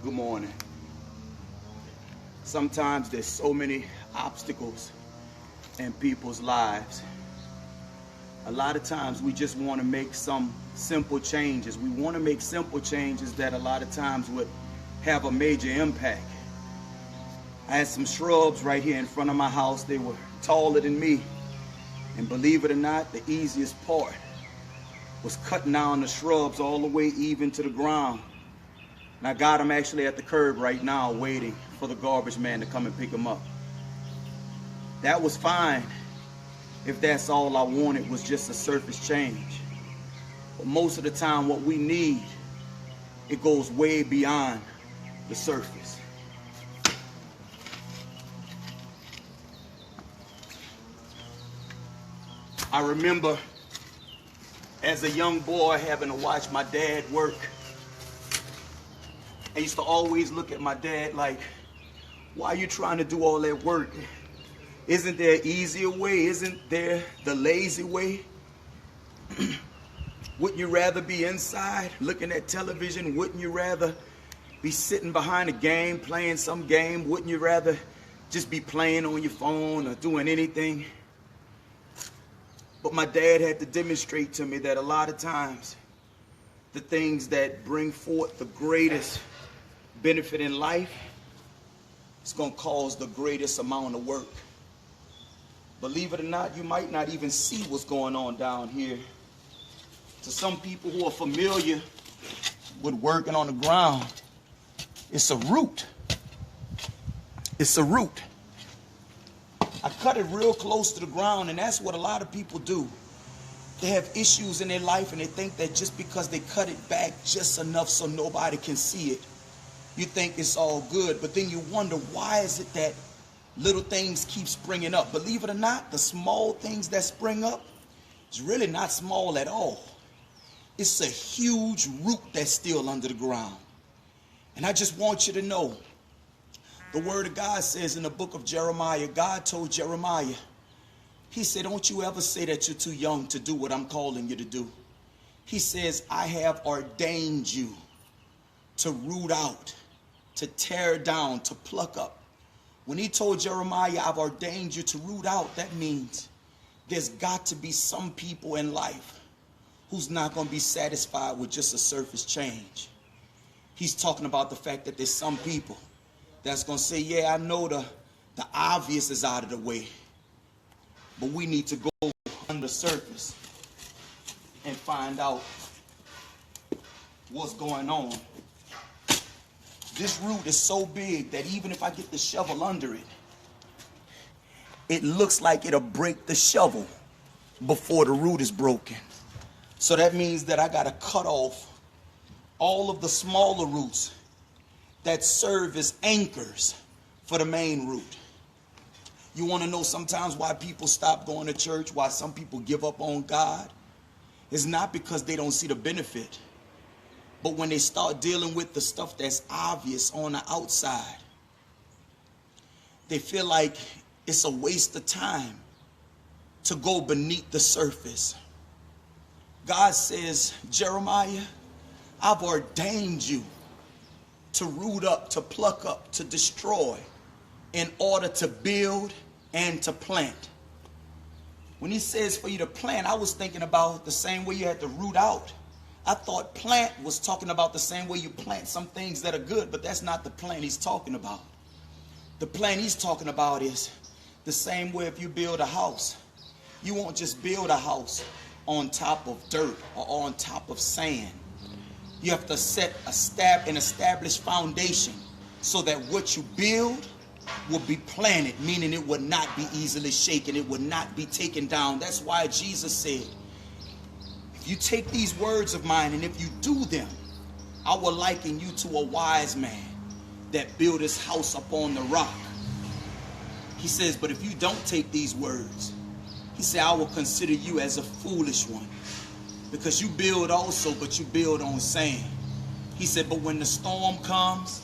Good morning. Sometimes there's so many obstacles in people's lives. A lot of times we just want to make some simple changes. We want to make simple changes that a lot of times would have a major impact. I had some shrubs right here in front of my house. They were taller than me. And believe it or not, the easiest part was cutting down the shrubs all the way even to the ground. And I got them actually at the curb right now waiting for the garbage man to come and pick them up. That was fine if that's all I wanted was just a surface change. But most of the time what we need, it goes way beyond the surface. I remember as a young boy having to watch my dad work. I used to always look at my dad like, why are you trying to do all that work? Isn't there an easier way? Isn't there the lazy way? Wouldn't you rather be inside looking at television? Wouldn't you rather be sitting behind a game, playing some game? Wouldn't you rather just be playing on your phone or doing anything? But my dad had to demonstrate to me that a lot of times the things that bring forth the greatest benefit in life, it's going to cause the greatest amount of work. Believe it or not, you might not even see what's going on down here. To some people who are familiar with working on the ground, it's a root. It's a root. I cut it real close to the ground, and that's what a lot of people do. They have issues in their life, and they think that just because they cut it back just enough so nobody can see it, you think it's all good. But then you wonder, why is it that little things keep springing up? Believe it or not, the small things that spring up is really not small at all. It's a huge root that's still under the ground. And I just want you to know, the word of God says in the book of Jeremiah, God told Jeremiah, he said, don't you ever say that you're too young to do what I'm calling you to do. He says, I have ordained you to root out, to tear down, to pluck up. When he told Jeremiah, I've ordained you to root out, that means there's got to be some people in life who's not going to be satisfied with just a surface change. He's talking about the fact that there's some people that's going to say, yeah, I know the obvious is out of the way, but we need to go under the surface and find out what's going on. This root is so big that even if I get the shovel under it, it looks like it'll break the shovel before the root is broken. So that means that I got to cut off all of the smaller roots that serve as anchors for the main root. You want to know sometimes why people stop going to church, why some people give up on God? It's not because they don't see the benefit, but when they start dealing with the stuff that's obvious on the outside, they feel like it's a waste of time to go beneath the surface. God says, Jeremiah, I've ordained you to root up, to pluck up, to destroy, in order to build and to plant. When he says for you to plant, I was thinking about the same way you had to root out. I thought plant was talking about the same way you plant some things that are good, but that's not the plant he's talking about. The plant he's talking about is the same way if you build a house. You won't just build a house on top of dirt or on top of sand. You have to set an established foundation so that what you build will be planted, meaning it will not be easily shaken. It will not be taken down. That's why Jesus said, if you take these words of mine and if you do them, I will liken you to a wise man that built his house upon the rock. He says, but if you don't take these words, he said, I will consider you as a foolish one. Because you build also, but you build on sand. He said, but when the storm comes,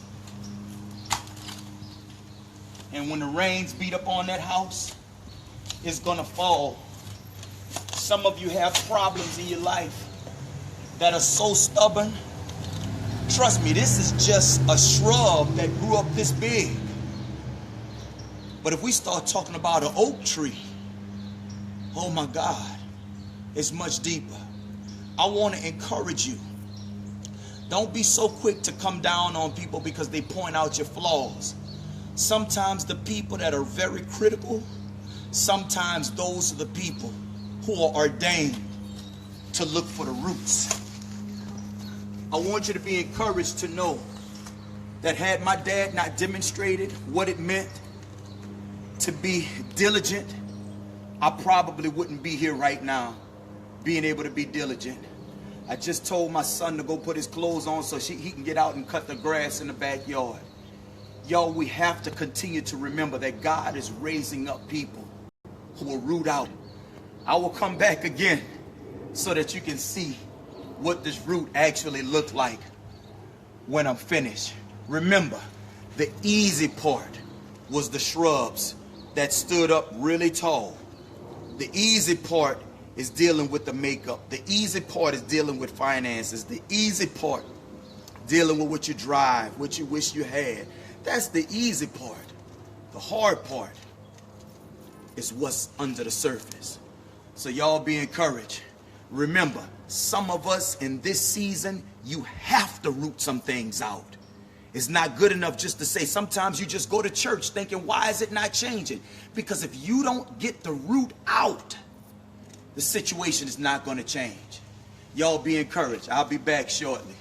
and when the rains beat up on that house, it's going to fall. Some of you have problems in your life that are so stubborn, Trust me, this is just a shrub that grew up this big. But if we start talking about an oak tree, oh my God, it's much deeper. I want to encourage you. Don't be so quick to come down on people because they point out your flaws. Sometimes the people that are very critical, sometimes those are the people who are ordained to look for the roots. I want you to be encouraged to know that had my dad not demonstrated what it meant to be diligent, I probably wouldn't be here right now, being able to be diligent. I just told my son to go put his clothes on so he can get out and cut the grass in the backyard. Y'all, we have to continue to remember that God is raising up people who will root out. I will come back again so that you can see what this root actually looked like when I'm finished. Remember, the easy part was the shrubs that stood up really tall. The easy part is dealing with the makeup. The easy part is dealing with finances. The easy part, dealing with what you drive, what you wish you had. That's the easy part. The hard part is what's under the surface. So y'all be encouraged. Remember, some of us in this season, you have to root some things out. It's not good enough just to say. Sometimes you just go to church thinking, why is it not changing? Because if you don't get the root out, the situation is not going to change. Y'all be encouraged. I'll be back shortly.